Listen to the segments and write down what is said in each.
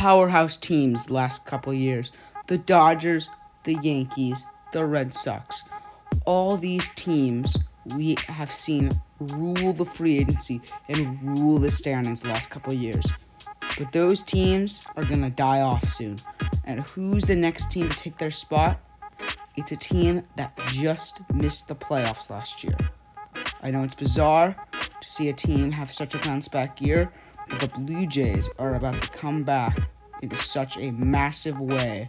powerhouse teams the last couple years. The Dodgers, the Yankees, the Red Sox. All these teams we have seen rule the free agency and rule the standings the last couple years. But those teams are going to die off soon. And who's the next team to take their spot? It's a team that just missed the playoffs last year. I know it's bizarre to see a team have such a bounce-back year, but the Blue Jays are about to come back in such a massive way.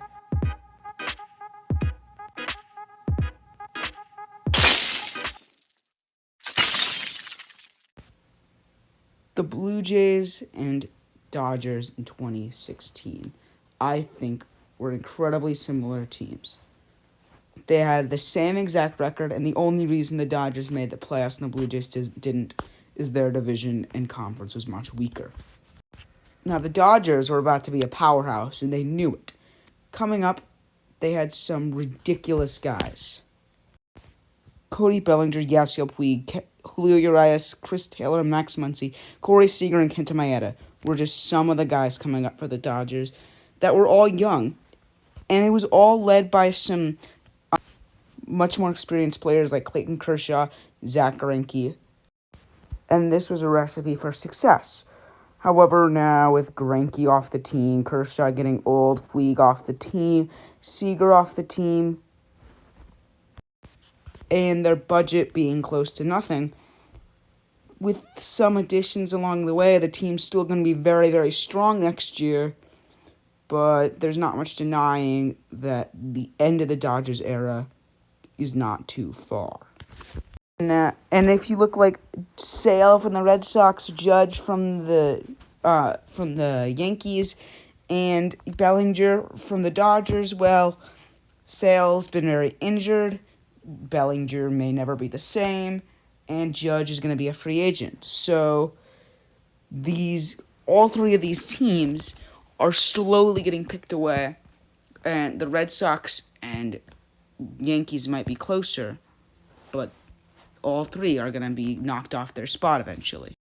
The Blue Jays and Dodgers in 2016, I think, were incredibly similar teams. They had the same exact record, and the only reason the Dodgers made the playoffs and the Blue Jays didn't is their division and conference was much weaker. Now, the Dodgers were about to be a powerhouse, and they knew it. Coming up, they had some ridiculous guys. Cody Bellinger, Yasiel Puig, Julio Urias, Chris Taylor, Max Muncy, Corey Seager, and Kenta Maeda were just some of the guys coming up for the Dodgers that were all young, and it was all led by some much more experienced players like Clayton Kershaw, Zach Greinke, and this was a recipe for success. However, now with Greinke off the team, Kershaw getting old, Puig off the team, Seager off the team, and their budget being close to nothing, with some additions along the way, the team's still going to be very, very strong next year, but there's not much denying that the end of the Dodgers era is not too far. And if you look like Sale from the Red Sox, Judge from the Yankees, and Bellinger from the Dodgers, well, Sale's been very injured. Bellinger may never be the same, and Judge is going to be a free agent. So all three of these teams are slowly getting picked away, and the Red Sox and Yankees might be closer, but all three are going to be knocked off their spot eventually.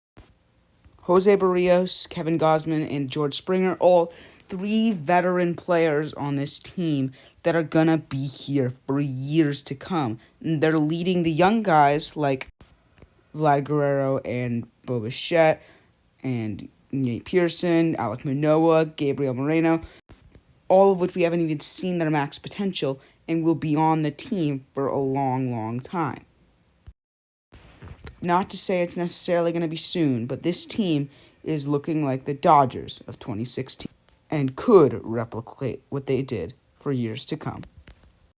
Jose Barrios, Kevin Gausman, and George Springer, all three veteran players on this team that are going to be here for years to come. And they're leading the young guys like Vlad Guerrero and Bo Bichette and Nate Pearson, Alek Manoah, Gabriel Moreno, all of which we haven't even seen their max potential and will be on the team for a long, long time. Not to say it's necessarily going to be soon, but this team is looking like the Dodgers of 2016 and could replicate what they did for years to come.